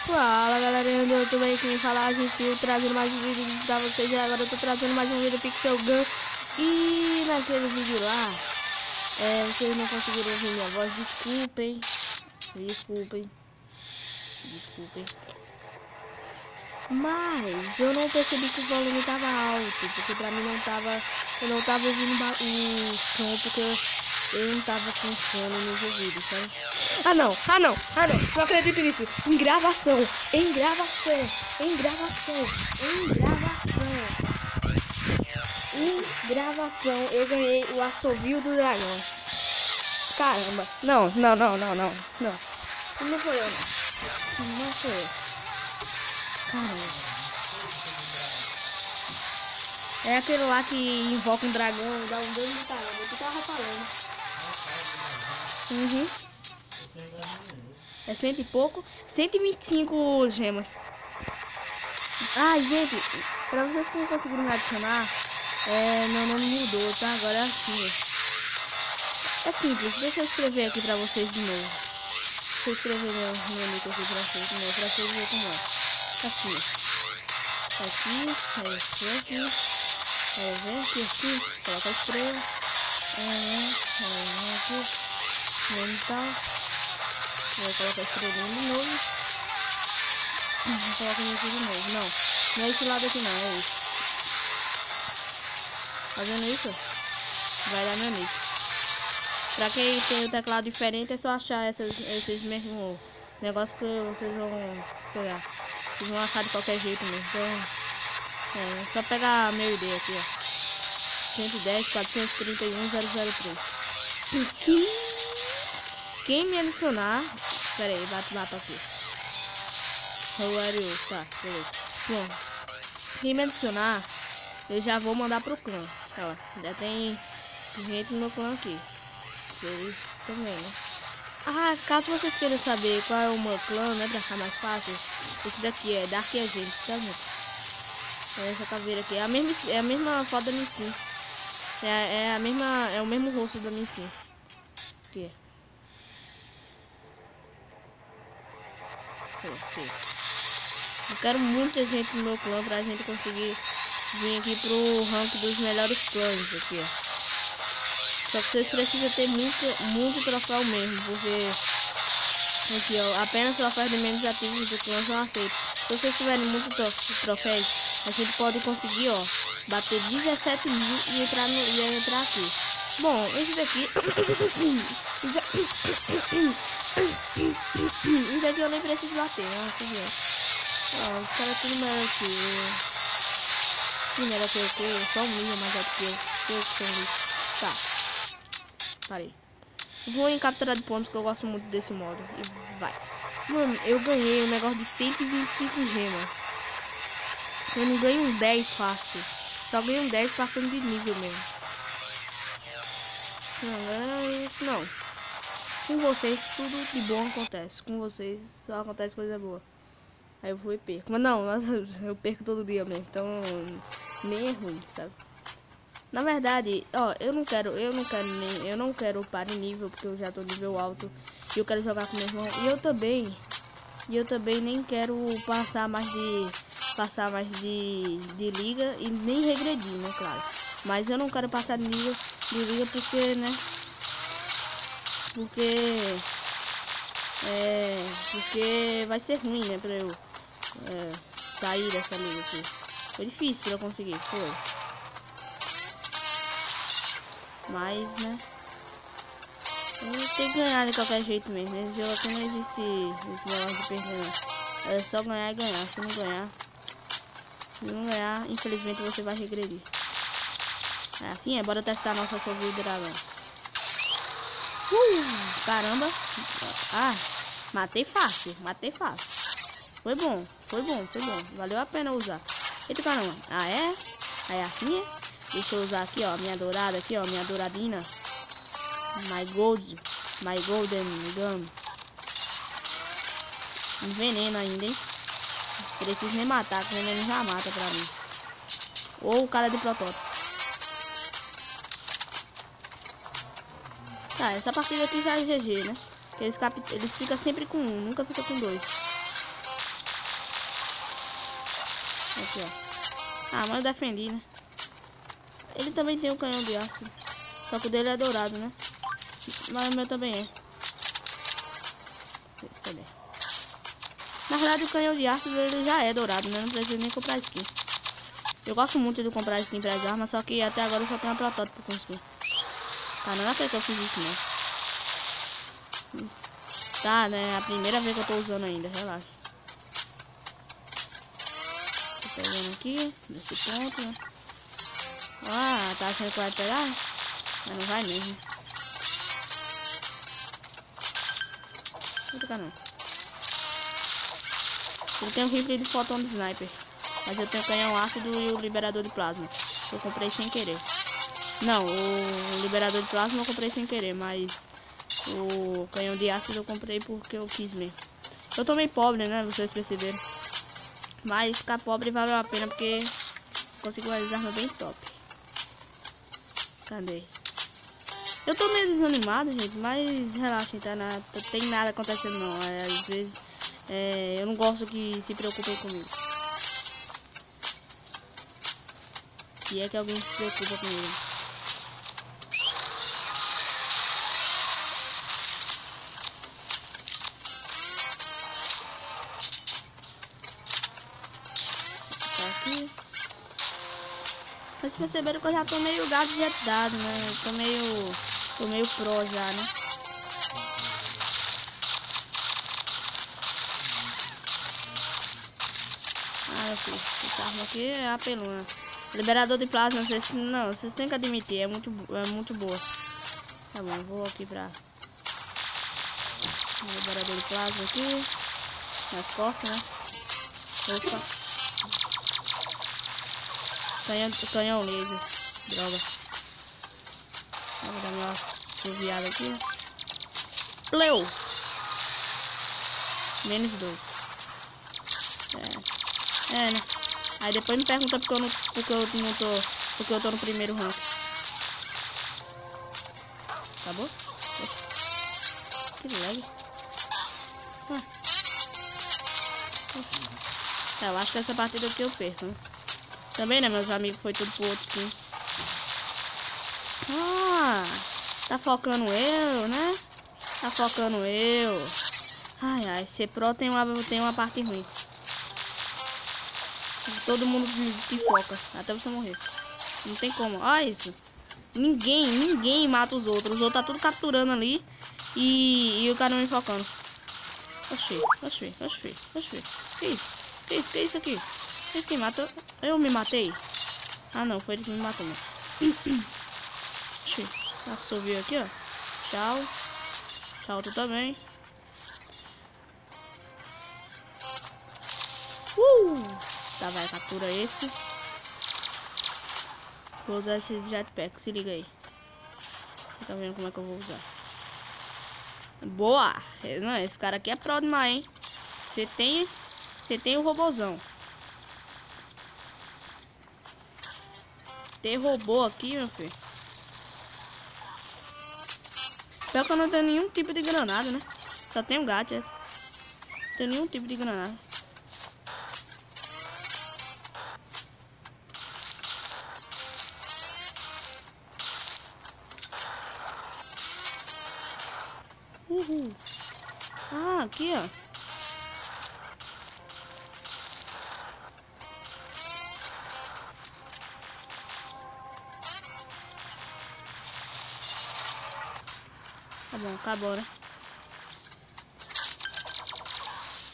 Fala galerinha do YouTube aí, quem fala a gente trazendo mais um vídeo pra vocês. Agora eu tô trazendo mais um vídeo do Pixel Gun. E naquele vídeo lá, vocês não conseguiram ouvir minha voz, desculpem. Mas eu não percebi que o volume tava alto, porque pra mim eu não tava ouvindo o som, porque eu não tava com fone nos ouvidos, sabe? Não acredito nisso. Em gravação, eu ganhei o assovio do dragão. Caramba, não. Não foi eu, não foi eu. Caramba. É aquele lá que invoca um dragão, dá um dano de caramba. Eu tava falando. É 100 e pouco. 125 gemas. Ai, gente, pra vocês que não conseguiram me adicionar, meu nome mudou, tá? Agora é assim. É simples, deixa eu escrever aqui pra vocês de novo. Deixa eu escrever meu nick aqui pra vocês de novo, pra vocês verem como é. Assim. Aqui, aí vem aqui assim, coloca a estrela. Aqui. Mental. Vou colocar a estrelinha de novo. Vou colocar aqui de novo. Não é esse lado aqui não, é esse. Fazendo isso, vai dar meu nick. Pra quem tem o teclado diferente, é só achar esses mesmos negócios que vocês vão pegar. Vocês vão achar de qualquer jeito mesmo. Então, é só pegar meu ID aqui, ó. 110 431 003. Quem me adicionar... Pera aí, bata aqui. Tá, beleza. Bom, quem me adicionar, eu já vou mandar pro clã. Ó, já tem gente no meu clã aqui. Vocês estão vendo. Caso vocês queiram saber qual é o meu clã, né, pra ficar mais fácil, esse daqui é Dark Agents, tá, gente? Essa caveira aqui é a mesma foto da minha skin. É o mesmo rosto da minha skin. Aqui. Eu quero muita gente no meu clã pra gente conseguir vir aqui pro rank dos melhores clãs aqui, ó. Só que vocês precisam ter muito troféu mesmo, porque aqui, ó, apenas troféus de membros ativos do clã são aceitos. Se vocês tiverem muitos troféus, a gente pode conseguir, ó, bater 17 mil e entrar aqui. Bom, esse daqui esse daqui eu nem preciso bater, né? Vocês verem. Ó, os caras tudo melhor que eu. Primeiro que eu, só um nível mais alto que eu que sou um lixo. Tá. Parei. Vou em capturar de pontos, que eu gosto muito desse modo. E vai. Mano, eu ganhei um negócio de 125 gemas. Eu não ganho um 10 fácil. Só ganho um 10 passando de nível mesmo. Não. Com vocês tudo de bom acontece. Com vocês só acontece coisa boa. Aí eu vou e perco. Mas não, eu perco todo dia mesmo. Então nem é ruim, sabe? Na verdade, ó, eu não quero upar em nível, porque eu já tô nível alto. E eu quero jogar com meu irmão. E eu também nem quero passar mais de liga e nem regredir, né, claro. Mas eu não quero passar de nível de liga porque, né? Porque vai ser ruim, né, pra eu sair dessa liga aqui. Foi difícil pra eu conseguir, foi. Mas, né, eu tenho que ganhar de qualquer jeito mesmo. Nesse jogo aqui não existe esse negócio de perder, não. É só ganhar e ganhar. Se não ganhar, infelizmente você vai regredir. É assim, bora testar nossa assovio de dragão. Caramba. Matei fácil. Foi bom. Valeu a pena usar. Eita, caramba. É? É assim, é? Deixa eu usar aqui, ó, minha dourada aqui, ó, minha douradina. My golden gun. Enveneno ainda, hein? Preciso nem matar, que o veneno já mata pra mim. Ou o cara de protótipo. Tá, essa partida aqui já é GG, né? Eles ficam sempre com um, nunca fica com dois. Aqui, ó. Ah, mas eu defendi, né? Ele também tem um canhão de ácido. Só que o dele é dourado, né? Mas o meu também é. Cadê? Na verdade, o canhão de ácido ele já é dourado, né? Não precisa nem comprar skin. Eu gosto muito de comprar skin para as armas, só que até agora eu só tenho um protótipo com skin. Tá, não é que eu fiz isso, não. Tá, né? É a primeira vez que eu tô usando ainda, relaxa. Tô pegando aqui, nesse ponto, né? Ah, tá achando que vai pegar? Mas não vai mesmo. Não fica não. Eu tenho um rifle de fotão de sniper. Mas eu tenho o canhão ácido e o liberador de plasma. Eu comprei sem querer. Não, o liberador de plasma eu comprei sem querer, mas o canhão de ácido eu comprei porque eu quis mesmo. Eu tô meio pobre, né? Vocês perceberam. Mas ficar pobre valeu a pena porque consigo umas armas bem top. Cadê? Eu tô meio desanimado, gente, mas relaxem, tá? Não tem nada acontecendo não. Às vezes eu não gosto que se preocupem comigo. Se é que alguém se preocupa comigo. Tá aqui. Vocês perceberam que eu já tô meio gadgetado, né? Eu tô meio pro já, né? Ah, filho, essa arma aqui é apelona. Liberador de plasma, vocês têm que admitir, é muito boa. Tá bom, vou aqui pra liberador de plasma aqui. Nas costas, né? Opa. Canhão laser. Droga. Vou dar uma assoviada aqui. Pleu. Menos 2. Né? Aí depois me pergunta porque eu tô no primeiro rank. Acabou? Que lag. Eu acho que essa partida aqui eu perco, né? Também, né, meus amigos, foi tudo pro outro time. Ah, tá focando eu, né? Tá focando eu. Ai, ser pro tem uma parte ruim. Todo mundo te foca, até você morrer. Não tem como, olha isso. Ninguém mata os outros. Os outros tá tudo capturando ali. E o cara me focando. Oxi. Que isso aqui? Esse que matou? Eu me matei? Ah não, foi ele que me matou, mano. Oxi, assovio aqui, ó. Tchau, tu também. Tá, vai, captura esse. Vou usar esse jetpack, se liga aí. Tá vendo como é que eu vou usar? Boa! Não, esse cara aqui é pro demais, hein? Você tem o robôzão. Tem robô aqui, meu filho. Pior que eu não tenho nenhum tipo de granada, né? Só tenho gadget. Não tenho nenhum tipo de granada. Ah, aqui, ó. Tá bom, acabou, né?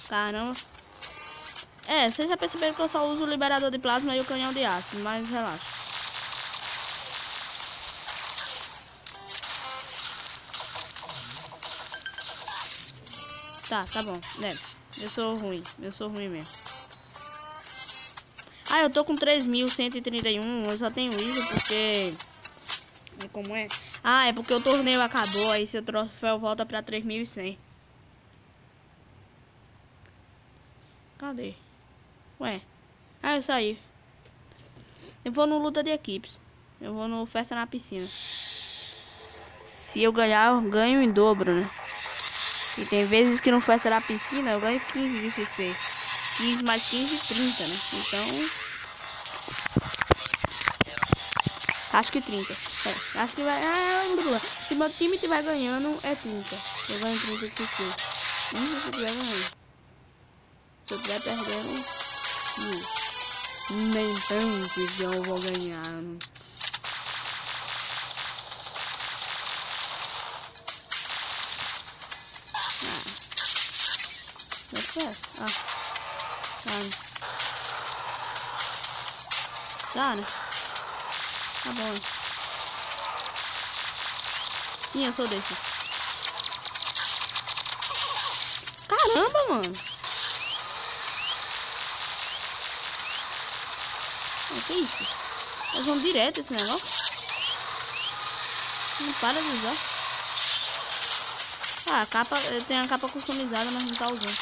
Caramba. Vocês já perceberam que eu só uso o liberador de plasma e o canhão de ácido, mas relaxa. Tá bom, né? Eu sou ruim mesmo. Ah, eu tô com 3.131, eu só tenho isso porque... Como é? Ah, é porque o torneio acabou, aí seu troféu volta pra 3.100. Cadê? Ué? Ah, eu saí. Eu vou no luta de equipes. Eu vou no festa na piscina. Se eu ganhar, eu ganho em dobro, né? E tem vezes que no festa na piscina eu ganho 15 de XP. 15 mais 15, 30, né? Então... acho que 30. É, acho que vai... se meu time estiver ganhando, é 30. Eu ganho 30 de XP. Isso se estiver ganhando. Se eu estiver perdendo... nem pense que eu vou ganhar. Muito fácil. Tá, né? Tá bom. Sim, eu sou desses. Caramba, mano. Que isso? Eles vão direto esse negócio. Não para de usar. Ah, a capa, tem a capa customizada, mas não tá usando.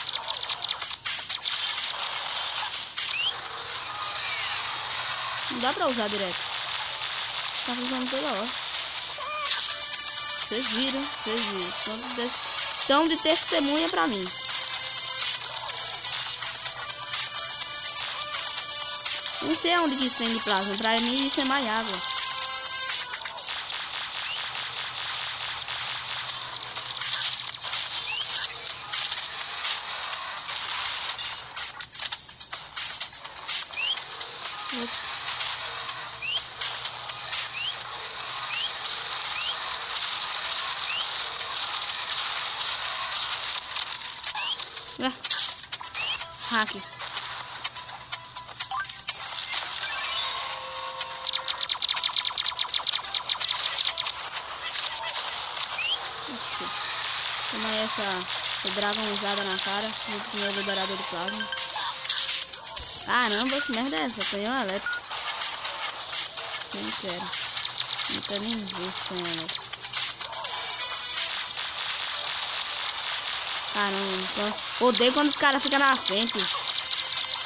Não dá pra usar direto. Tá usando toda hora. Vocês viram. Então de testemunha pra mim. Não sei aonde que isso tem de plasma. Pra mim isso é mais água. Hack. Toma aí essa dragonzada na cara, junto com o meu liberador de plasma. Caramba, que merda é essa? Canhão elétrico. Eu não quero. Não quero nem ver esse canhão elétrico. Caramba, odeio quando os caras ficam na frente.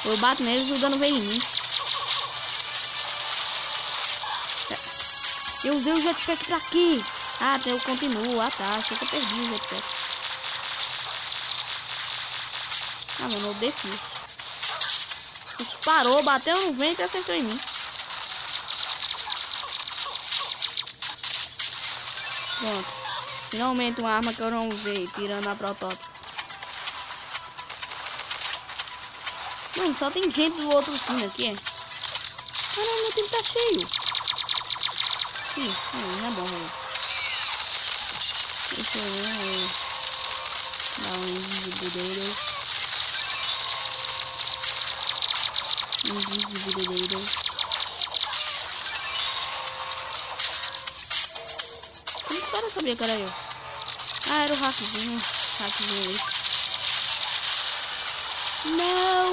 Eu bato neles e o dano vem em mim. Eu usei o jetpack pra quê? Ah, eu continuo. Ah, tá. Achei que eu perdi o jetpack. Ah, mano, eu desci. Isso parou, bateu no vento e acertou em mim. Pronto. Finalmente uma arma que eu não usei, tirando a protótipo. Mano, só tem gente do outro time aqui. Caramba, meu time tá cheio. Ih, não é bom, velho. Deixa eu ver. Dá um invisibilidade. Como que o cara sabia que era eu? Ah, era o hackzinho. Hackzinho aí. Não!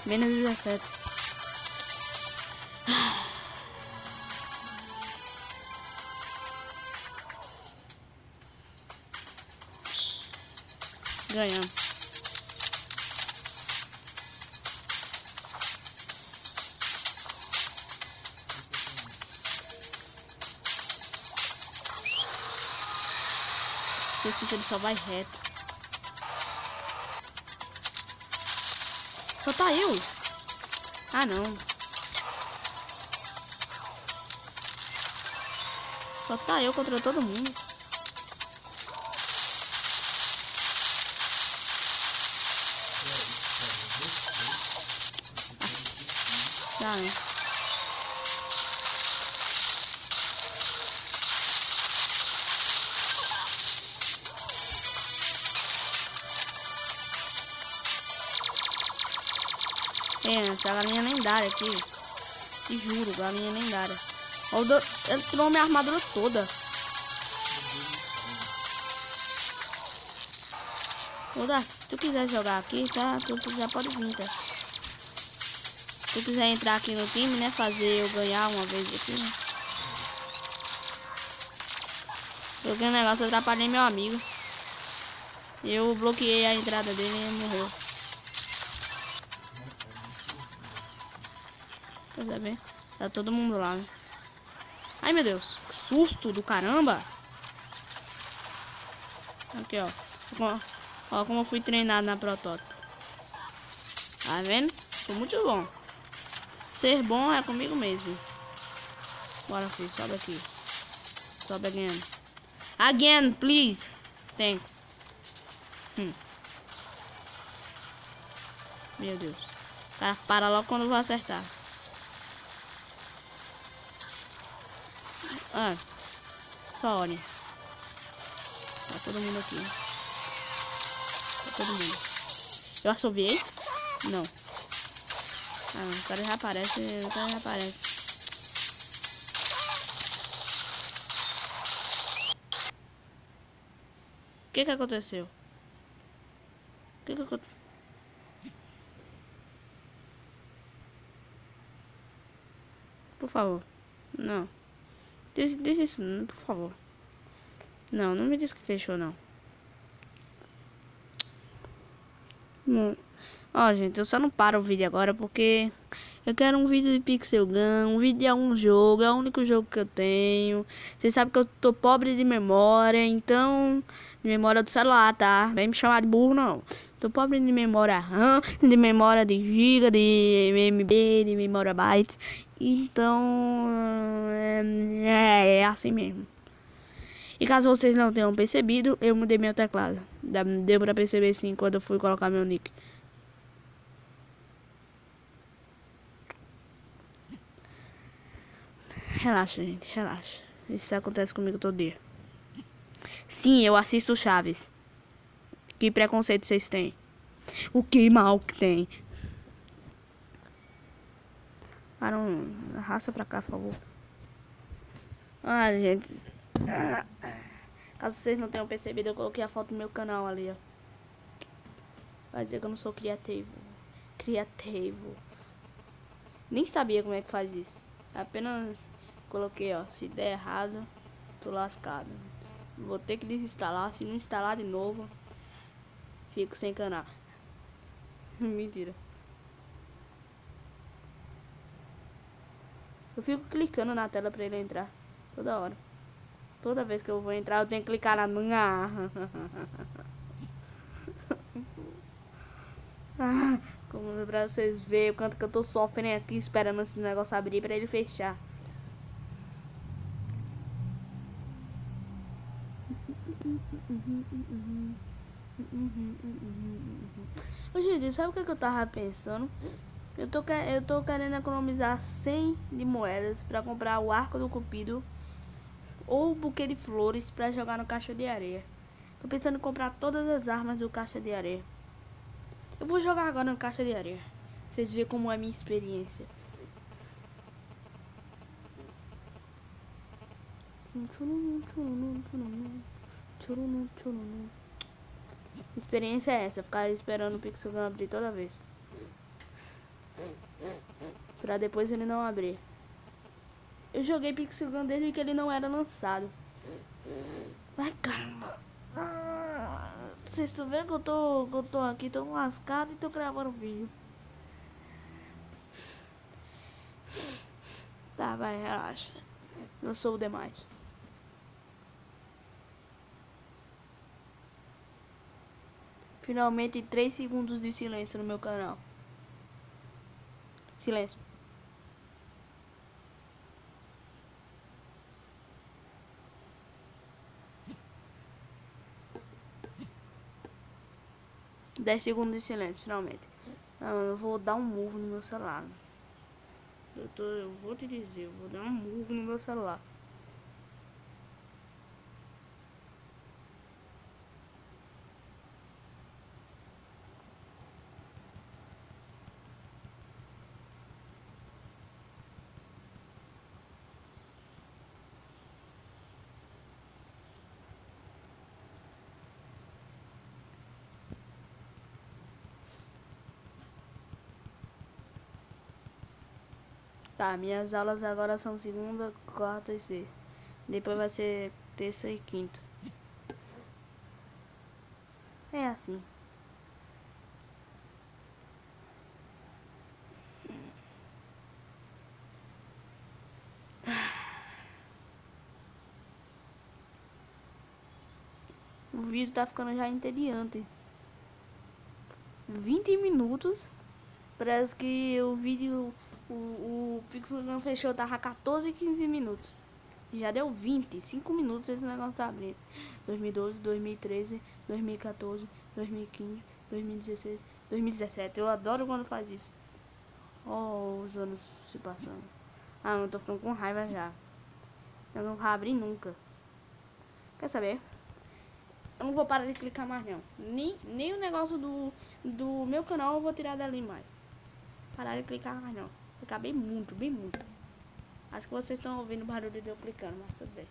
Menos 17. Ganhamos. Esse ele só vai reto. Só tá eu. Ah, não. Só tá eu contra todo mundo. Ah, não. Essa galinha lendária aqui. Te juro, galinha lendária. Ele tirou minha armadura toda. Ô Dark, se tu quiser jogar aqui, tá? Tu já pode vir, tá? Se tu quiser entrar aqui no time, né? Fazer eu ganhar uma vez aqui, né? Joguei um negócio, atrapalhei meu amigo. Eu bloqueei a entrada dele e ele morreu. Tá bem? Tá todo mundo lá, né? Ai, meu Deus. Que susto do caramba. Aqui, ó. Ó como eu fui treinado na protótipo. Tá vendo? Sou muito bom. Ser bom é comigo mesmo. Bora, filho. Sobe aqui. Sobe again. Again, please. Thanks. Meu Deus. Tá, para logo quando eu vou acertar. Ah. Só olhem. Tá todo mundo aqui. Tá todo mundo. Eu assoviei? Não. Ah, o cara já aparece. O cara já aparece. O que aconteceu? O que aconteceu? Por favor. Não. Diz isso, por favor. Não, não me diz que fechou, não. Ó, gente, eu só não paro o vídeo agora porque eu quero um vídeo de Pixel Gun, um vídeo de algum jogo, é o único jogo que eu tenho. Vocês sabem que eu tô pobre de memória, então... De memória do celular, tá? Vem me chamar de burro, não. Tô pobre de memória RAM, de memória de giga, de MB, de memória bytes. Então... É assim mesmo. E caso vocês não tenham percebido, eu mudei meu teclado. Deu pra perceber sim quando eu fui colocar meu nick. Relaxa, gente, relaxa. Isso acontece comigo todo dia. Sim, eu assisto Chaves. Que preconceito vocês têm? O que mal que tem? Arraça pra cá, por favor. Ah, gente. Caso vocês não tenham percebido, eu coloquei a foto do meu canal ali, ó. Vai dizer que eu não sou criativo. Criativo. Nem sabia como é que faz isso. Apenas coloquei, ó. Se der errado, tô lascado. Vou ter que desinstalar. Se não instalar de novo, fico sem canal. Mentira. Eu fico clicando na tela pra ele entrar. Toda hora. Toda vez que eu vou entrar, eu tenho que clicar na minha. Como pra vocês verem o quanto que eu tô sofrendo aqui, esperando esse negócio abrir pra ele fechar. Ô, gente, sabe o que eu tava pensando? Eu tô querendo economizar 100 de moedas pra comprar o arco do cupido ou o buquê de flores pra jogar no caixa de areia. Tô pensando em comprar todas as armas do caixa de areia. Eu vou jogar agora no caixa de areia. Vocês verem como é a minha experiência. Experiência é essa, ficar esperando o Pixel Gun abrir toda vez. Pra depois ele não abrir. Eu joguei Pixel Gun desde que ele não era lançado. Ai, caramba. Vocês estão vendo que eu tô aqui, tô lascado e tô gravando vídeo. Tá, vai, relaxa. Não sou o demais. Finalmente 3 segundos de silêncio no meu canal. Silêncio. Dez segundos de silêncio, finalmente. Eu vou dar um murro no meu celular. Eu vou te dizer, eu vou dar um murro no meu celular. Tá, minhas aulas agora são segunda, quarta e sexta. Depois vai ser terça e quinta. É assim. O vídeo tá ficando já entediante. 20 minutos. Parece que o vídeo, o Pixel Gun fechou, tava 14, 15 minutos. Já deu 25 minutos esse negócio tá abrindo. 2012, 2013, 2014, 2015, 2016, 2017. Eu adoro quando faz isso. Oh, os anos se passando. Ah, eu tô ficando com raiva já. Eu não vou abrir nunca. Quer saber? Eu não vou parar de clicar mais não. Nem o negócio do meu canal eu vou tirar dali mais. Parar de clicar mais não. Clicar bem muito, bem muito. Acho que vocês estão ouvindo o barulho de eu clicando, mas tudo bem.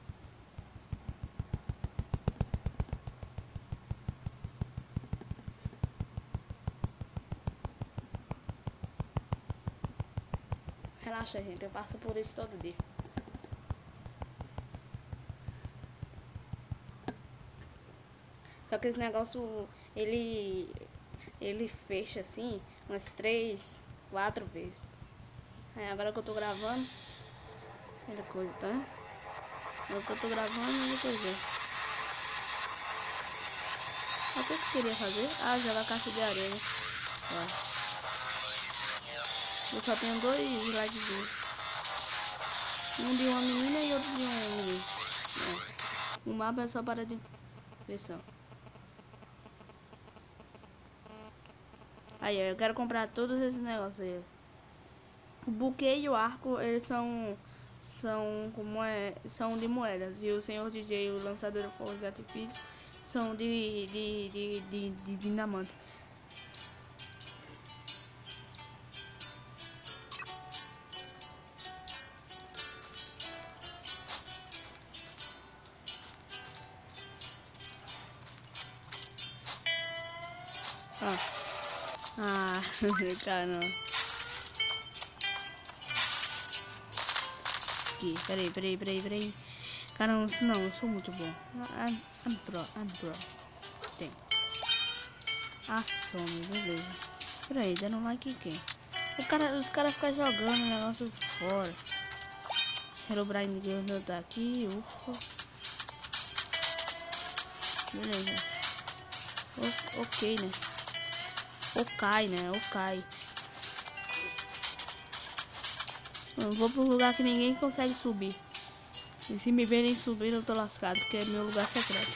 Relaxa, gente. Eu passo por isso todo dia. Só que esse negócio, ele fecha assim umas 3, 4 vezes. Agora que eu tô gravando, olha coisa, tá? Agora que eu tô gravando, olha coisa. O que eu queria fazer? Ah, jogar caixa de areia. Ó. Eu só tenho 2 likezinhos. Um de uma menina e outro de um menino. O mapa é só para de pessoal. Aí, eu quero comprar todos esses negócios aí. O buquê e o arco, eles são de moedas. E o senhor DJ e o lançador de fogos de artifício são de dinamite. Ah, caramba. Aqui, peraí. Caramba, não, eu sou muito bom. I'm pro. Tem. Some, beleza. Peraí, dando like quem? Os caras ficam jogando o negócio fora. Hello, Brian Girl tá aqui, ufa. Beleza. Ok, né? Ok. Eu vou pro lugar que ninguém consegue subir. E se me verem subir, eu tô lascado, porque é meu lugar secreto.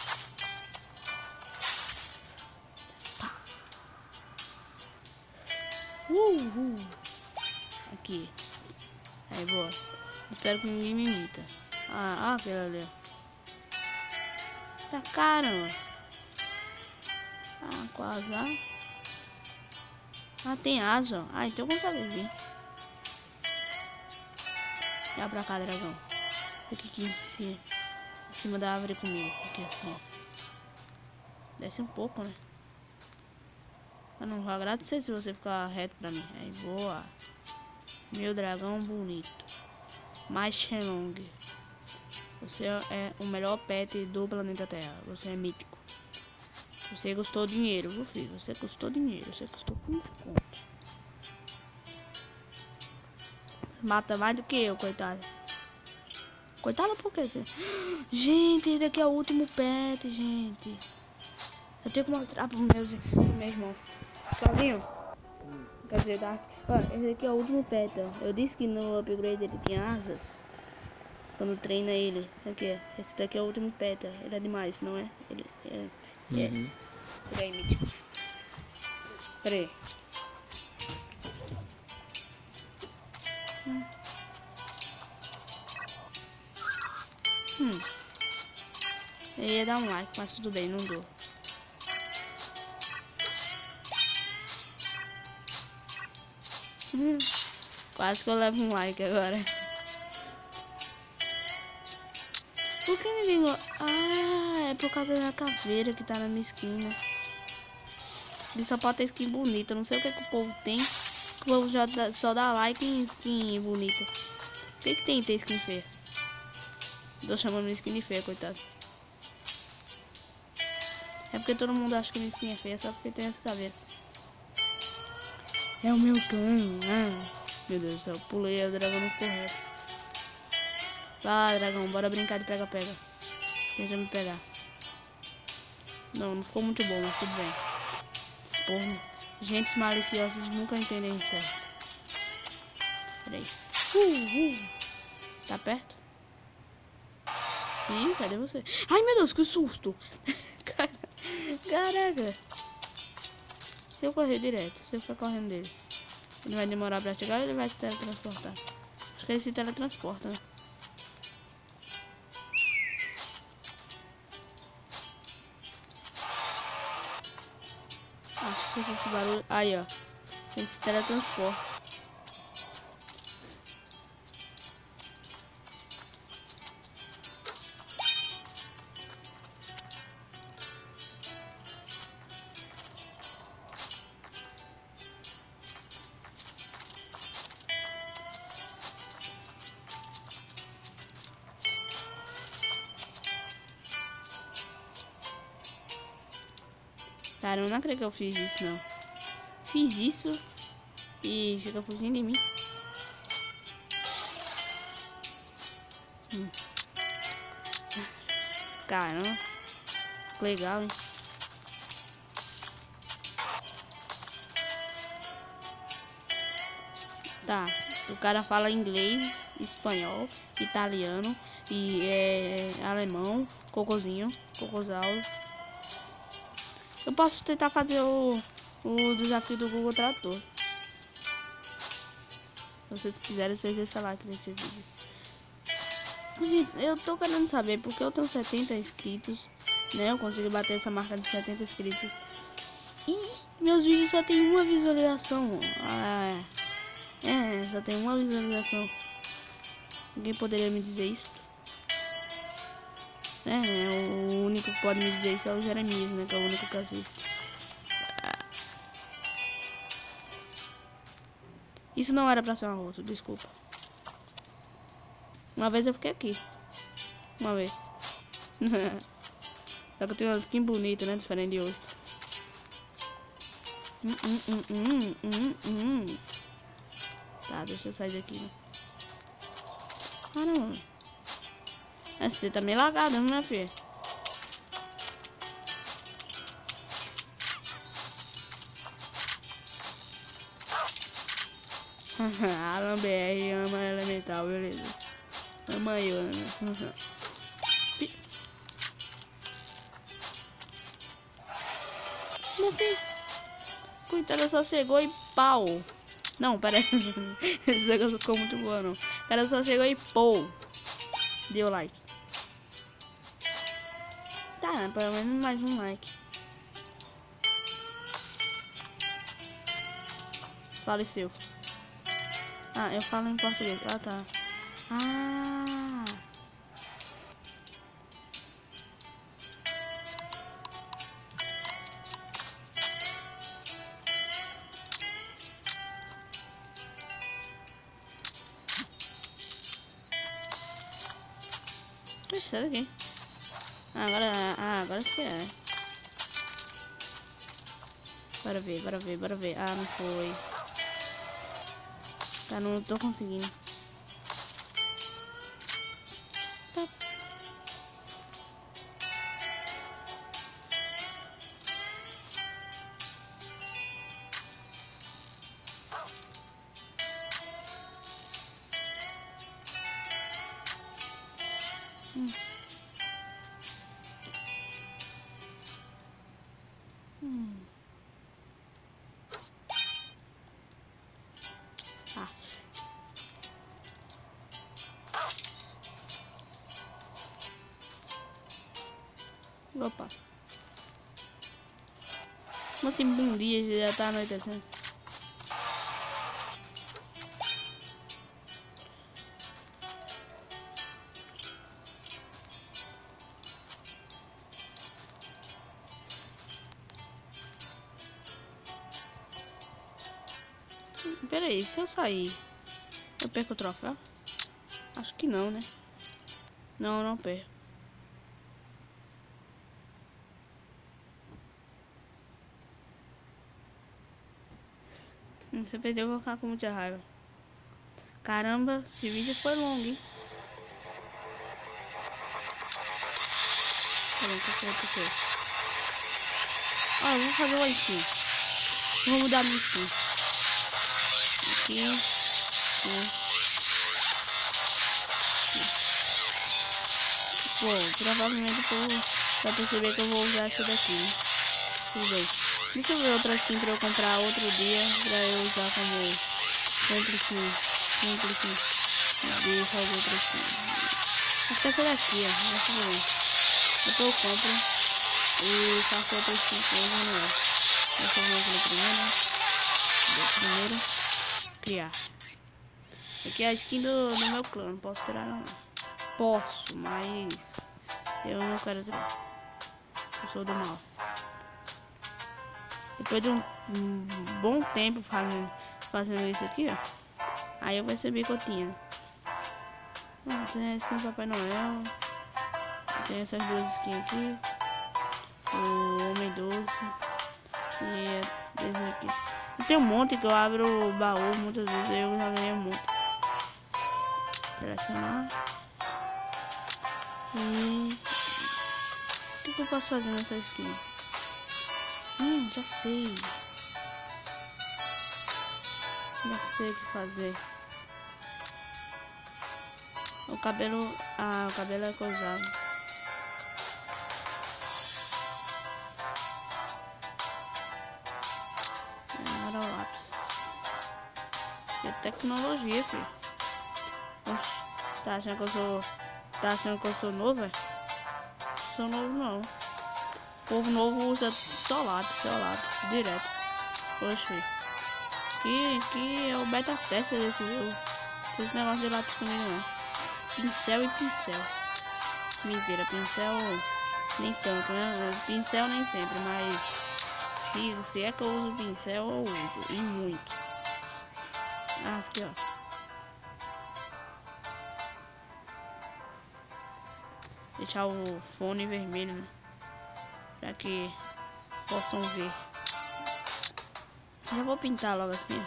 Tá. Aqui. Aí, boa. Espero que ninguém me imita. Aquele ali. Tá caramba. Quase. Tem asa. Então consegue vir. Já pra cá, dragão. Fica aqui em cima da árvore comigo. Aqui assim. Desce um pouco, né? Eu não vou agradecer se você ficar reto pra mim. Aí, boa. Meu dragão bonito. Mais Shenlong. Você é o melhor pet do planeta Terra. Você é mítico. Você custou dinheiro, viu, filho? Você custou dinheiro. Você custou muito conto. Você mata mais do que eu, coitado. Coitado por quê? Gente, esse daqui é o último pet, gente. Eu tenho que mostrar pro meu irmão. Claudinho. Quer dizer, tá? Esse daqui é o último pet, ó. Eu disse que no upgrade ele tinha asas. Quando treina ele. Aqui, esse daqui é o último pet. Ele é demais, não é? Ele é. Ele é mítico. Pera aí. Eu ia dar um like, mas tudo bem, não dou. Quase que eu levo um like agora. Por que ninguém gosta? É por causa da caveira que tá na minha esquina. Ele só pode ter skin bonita. Eu não sei o que o povo tem. O povo só dá like em skin bonita. O que tem em ter skin feia? Tô chamando minha skin de feia, coitado. É porque todo mundo acha que minha skin é feia só porque tem essa caveira. É o meu clã. Meu Deus do céu, pulei, o dragão não ficou reto. Vai, dragão, bora brincar de pega-pega. Tenta me pegar. Não ficou muito bom, mas tudo bem. Porra. Gentes maliciosos nunca entendem certo. Peraí. Tá perto? Ih, cadê você? Ai, meu Deus, que susto! Caraca! Se eu correr direto, se eu ficar correndo dele, ele vai demorar pra chegar ou ele vai se teletransportar? Acho que ele se teletransporta, né? Acho que esse barulho... Aí, ó. Ele se teletransporta. Cara, eu não acredito que eu fiz isso, não. Fiz isso e fica fugindo de mim. Caramba. Legal, hein? Tá. O cara fala inglês, espanhol, italiano e alemão, cocôzinho, cocôzal. Eu posso tentar fazer o desafio do Google Tradutor. Se vocês quiserem, vocês deixam like nesse vídeo. Gente, eu tô querendo saber porque eu tenho 70 inscritos, né? Eu consegui bater essa marca de 70 inscritos. E meus vídeos só tem uma visualização. Só tem uma visualização. Alguém poderia me dizer isso? O único que pode me dizer isso é o Jeremias, né? Que é o único que assisto. Isso não era pra ser um arroz, desculpa. Uma vez eu fiquei aqui. Uma vez. Só que eu tenho uma skin bonita, né? Diferente de hoje. Tá, deixa eu sair daqui, né? Caramba. Você tá meio lagado, né, minha filha? Alan BR ama elemental, beleza. Ama eu, né? Como assim? Coitada, só chegou e pau. Não, pera aí. Esse negócio ficou muito boa, não. O cara só chegou e pô. Deu like. Tá, pelo menos mais um like. Faleceu. Ah, eu falo em português. Ah, tá. Ah. Sai daqui. Agora isso que é. Bora ver. Ah, não foi. Tá, não tô conseguindo. Tá. Opa. Como assim, bom dia, já tá anoitecendo. Pera aí, se eu sair, eu perco o troféu? Acho que não, né? Não, não perco. Se eu perder, eu vou ficar com muita raiva. Caramba, esse vídeo foi longo, hein? Tá bom, o que aconteceu? Ah, eu vou fazer uma skin. Vou mudar minha skin. Aqui. Bom, provavelmente o povo vai perceber que eu vou usar essa daqui, né? Tudo bem. Deixa eu ver outra skin pra eu comprar outro dia, pra eu usar como cúmplice de fazer outra skin. Acho que essa daqui, ó. Deixa eu ver. Depois eu compro e faço outra skin que eu uso no ar. Deixa eu ver aqui no primeiro. Criar. Aqui é a skin do meu clã, não posso tirar não. Posso, mas eu não quero tirar. Eu sou do mal. Depois de um bom tempo fazendo isso aqui, ó. Aí eu percebi que eu tinha. Tem a skin do Papai Noel. Tem essas duas skins aqui. O Homem Doce. E esse aqui. E tem um monte que eu abro o baú muitas vezes. Eu já ganhei um monte. Selecionar. E o que eu posso fazer nessa skin? Já sei. Já sei o que fazer. O cabelo é coisado. Agora o lápis. Que tecnologia, filho. Oxe, tá achando que eu sou novo, é? Não sou novo não. O povo novo usa só lápis, direto. Oxe, que é o beta tester desse jogo. Esse negócio de lápis comigo não. Pincel e pincel. Mentira, pincel nem tanto, né? Pincel nem sempre, mas se é que eu uso pincel, eu uso. E muito. Aqui, ó. Deixar o fone vermelho, né? Pra que possam ver. Já vou pintar logo assim, ó.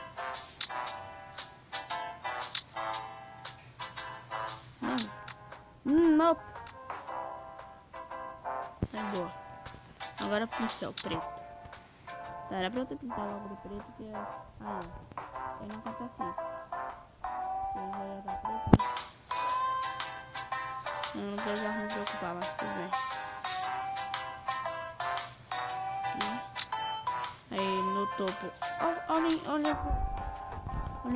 Não. É boa. Agora pincel preto. Era pra eu ter pintado logo de preto, que é... Ah, é. Eu não acontece isso. Eu já ia dar preto, né? Eu não precisava me preocupar, mas tudo bem. Aqui. Aí no topo. Olha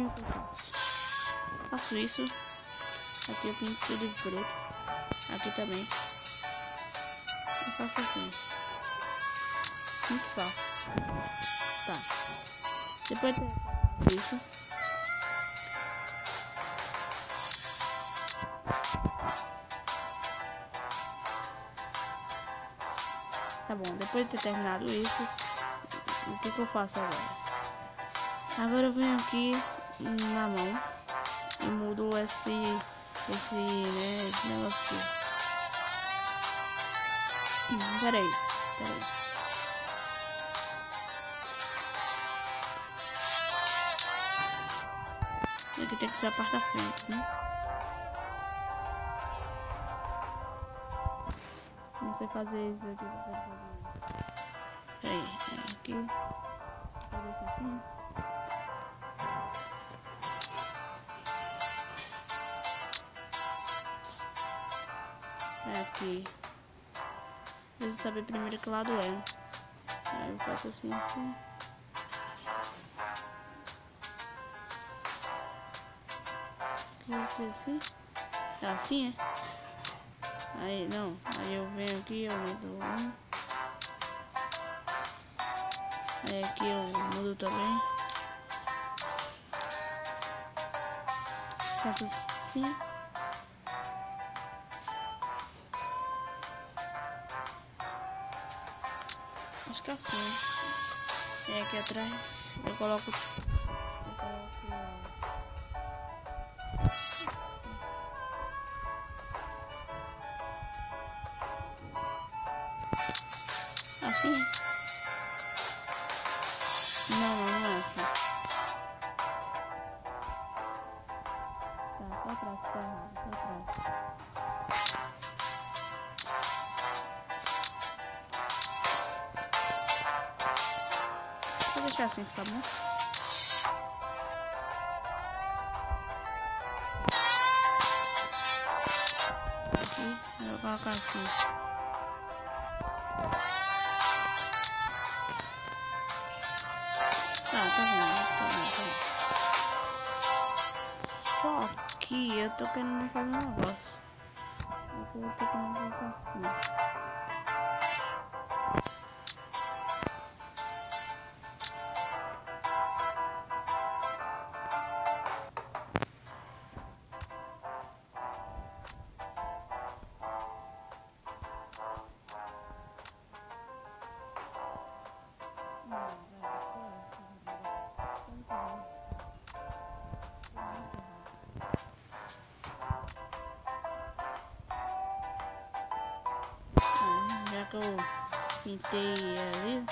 o que eu faço isso. Aqui eu pinto tudo de preto. Aqui também. Eu faço assim. Muito fácil. Tá. Depois tem isso. Tá bom, depois de ter terminado isso, o que eu faço agora? Agora eu venho aqui na mão e mudo esse negócio aqui. Peraí. Aqui tem que ser a parte da frente, né? Não sei fazer isso aqui. Peraí, aqui. Fazer isso aqui. Aqui. Preciso saber primeiro que lado é. Aí eu faço assim. Aqui assim. É assim, é? Aí não. Aí eu venho aqui, eu mudo um. Aí aqui eu mudo também. Faço assim. Acho que é assim. E aqui atrás eu coloco assim. Não é assim. Tá, só atrás, tá errado, só atrás. Vou deixar assim, ficar bom. Aqui, eu vou colocar assim. Tá bom. Só que eu tô querendo fazer um negócio. Eu tô querendo colocar assim. Já que eu pintei ali,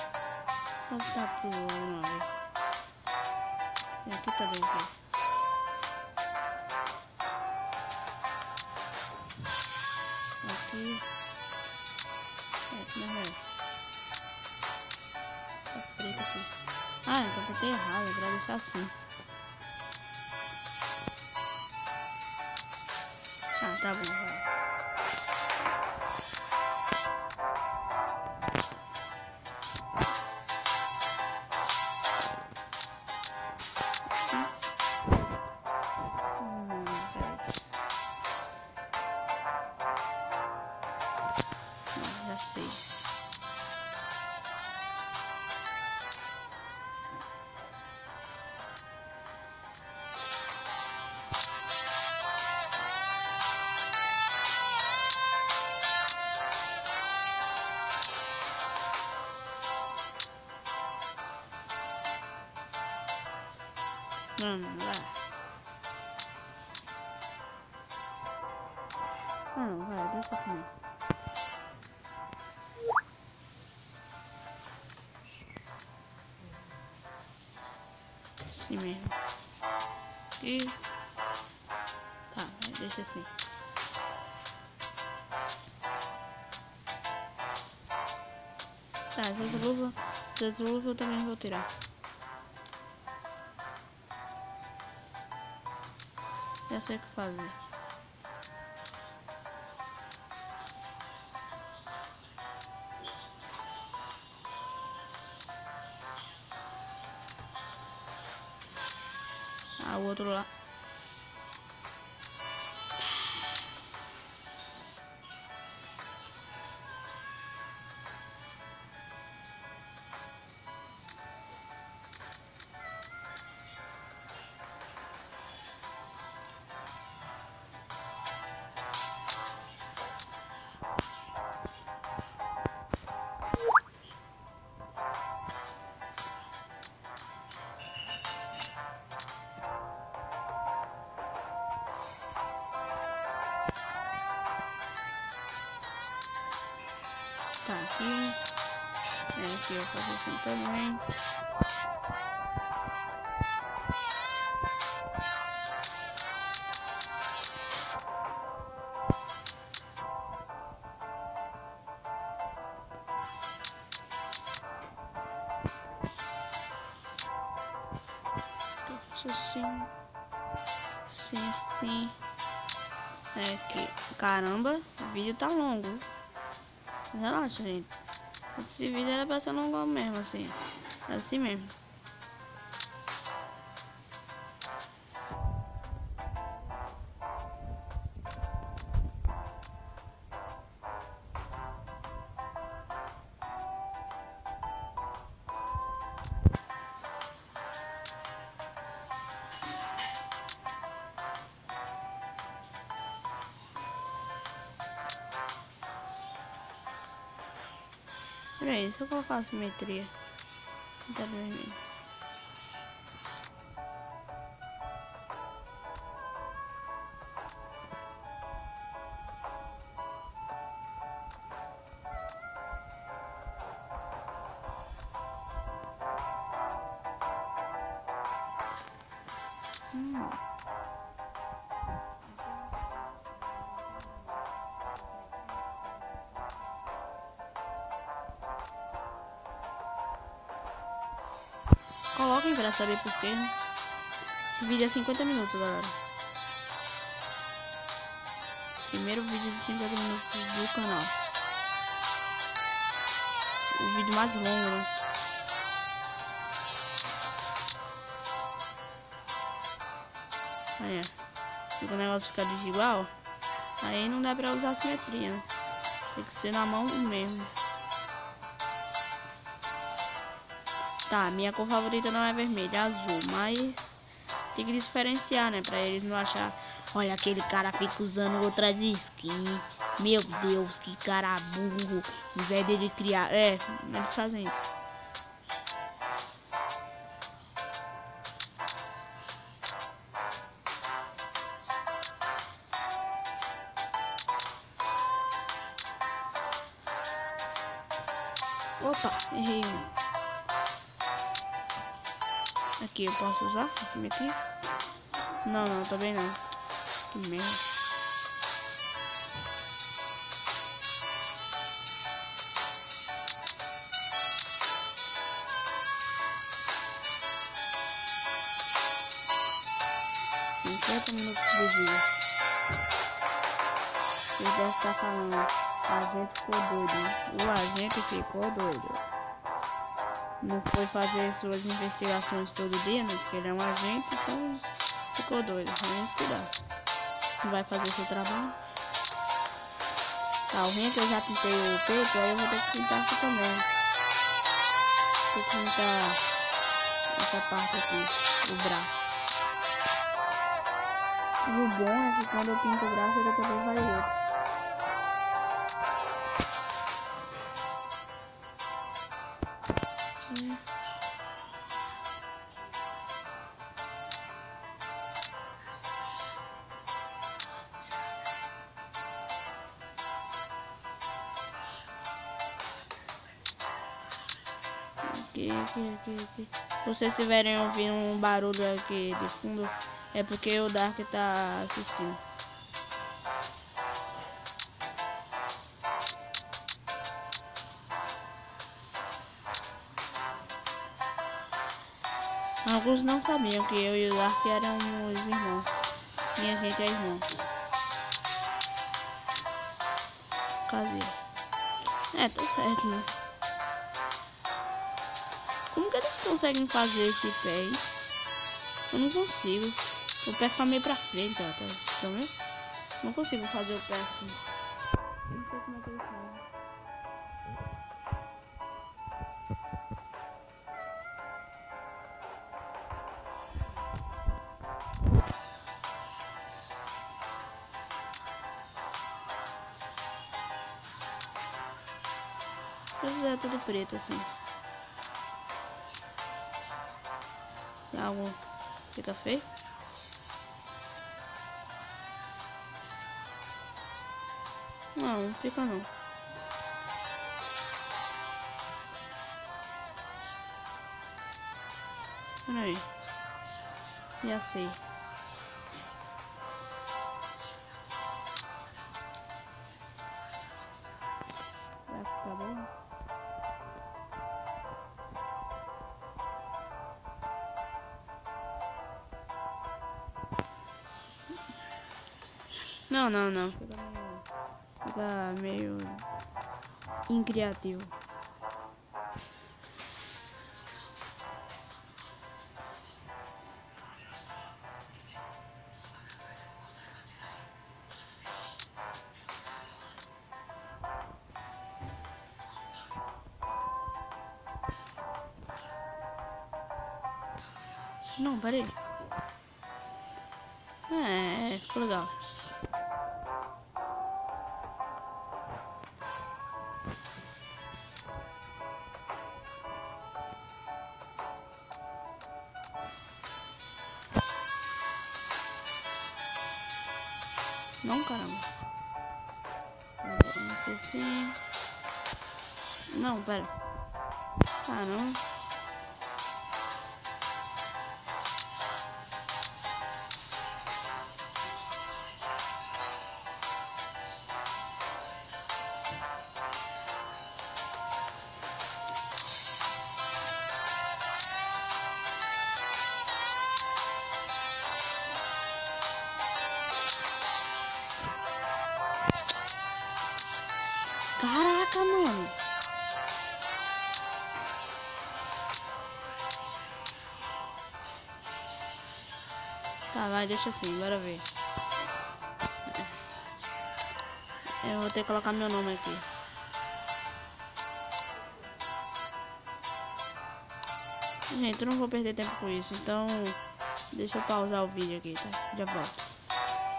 vou botar tudo uma vez. E aqui também, aqui. Aqui. Como é essa? Tá preto aqui. Ah, eu pintei errado, eu vou deixar assim. Ah, tá bom, vai. Já sei. Vamos lá. Não, vai, deixa assim. Assim mesmo. E tá, deixa assim. Tá, essas luvas eu também vou tirar. Já sei o que fazer. Ah, o outro lá. Tá, aqui. E aqui eu faço assim também. Assim. Sim. É que, caramba, o vídeo tá longo. Relaxa, gente. Esse vídeo era pra ser longo mesmo, assim. Assim mesmo. Peraí, se eu colocar a simetria. Tá vermelho. coloquem pra saber porquê, né? Esse vídeo é 50 minutos, galera. Primeiro vídeo de 50 minutos do canal. O vídeo mais longo, né? Aí, se o negócio ficar desigual, aí não dá pra usar simetria, né? Tem que ser na mão mesmo. Tá, minha cor favorita não é vermelho, é azul, mas tem que diferenciar, né? Pra eles não achar, olha, aquele cara fica usando outras skins. Meu Deus, que cara burro. Em vez dele criar. É, eles fazem isso. Opa, errei um. Aqui eu posso usar a simetria? Não, não, também não. Que merda. Minutos de vídeo. Ele deve estar falando, a gente ficou doido, né? O agente ficou doido. Não foi fazer suas investigações todo dia, né? Porque ele é um agente, então ficou doido. Vamos estudar. Não vai fazer seu trabalho. Tá, o ruim é que eu já pintei o peito, aí eu vou ter que pintar aqui também. Tem que pintar essa parte aqui, o braço. E o bom é que quando eu pinto o braço, ele também vai outro. Aqui. Se vocês estiverem ouvindo um barulho aqui de fundo, é porque o Dark tá assistindo. Alguns não sabiam que eu e o Dark éramos irmãos. Sim, a gente é irmão. Cadê? É, tá certo, né? Como que eles conseguem fazer esse pé, hein? Eu não consigo. O pé fica meio pra frente, ó. Tá vendo? Não consigo fazer o pé assim. Não sei como é que eles fazem. Eu fizer tudo preto assim. Tem algo que fica feio? Não, não fica não. Peraí. Já sei. Vai ficar bom? Não. Fica meio incriativo. Não, peraí. Ficou legal. Não, caramba. Assim. Não, pera. Ah, não. Tá, vai, deixa assim, bora ver. Eu vou ter que colocar meu nome aqui. Gente, eu não vou perder tempo com isso, então deixa eu pausar o vídeo aqui, tá? Já volto.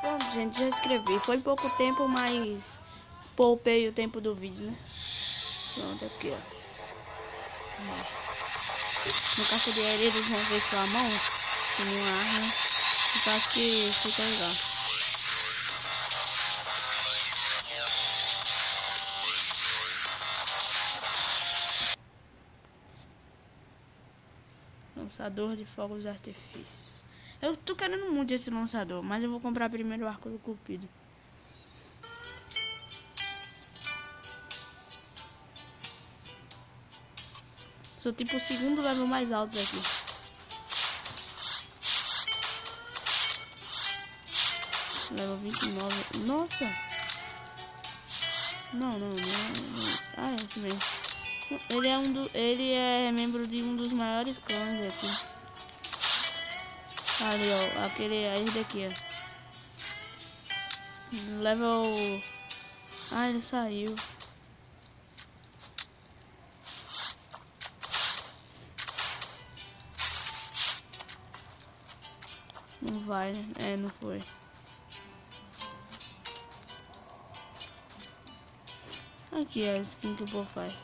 Pronto, gente, já escrevi. Foi pouco tempo, mas poupei o tempo do vídeo, né? Pronto, aqui, ó. No caixa de areia eles vão ver sua mão, sem nenhuma arma. Então acho que fica legal. Lançador de fogos de artifícios. Eu tô querendo muito esse lançador, mas eu vou comprar primeiro o arco do cupido. Sou tipo o segundo level mais alto daqui. Level 29. Nossa! Não. Ah, é esse mesmo. Ele é membro de um dos maiores clãs aqui. Ali, ó. Esse daqui, ó. Level... Ah, ele saiu. Não vai, né? É, não foi. Aqui é a skin que o povo faz.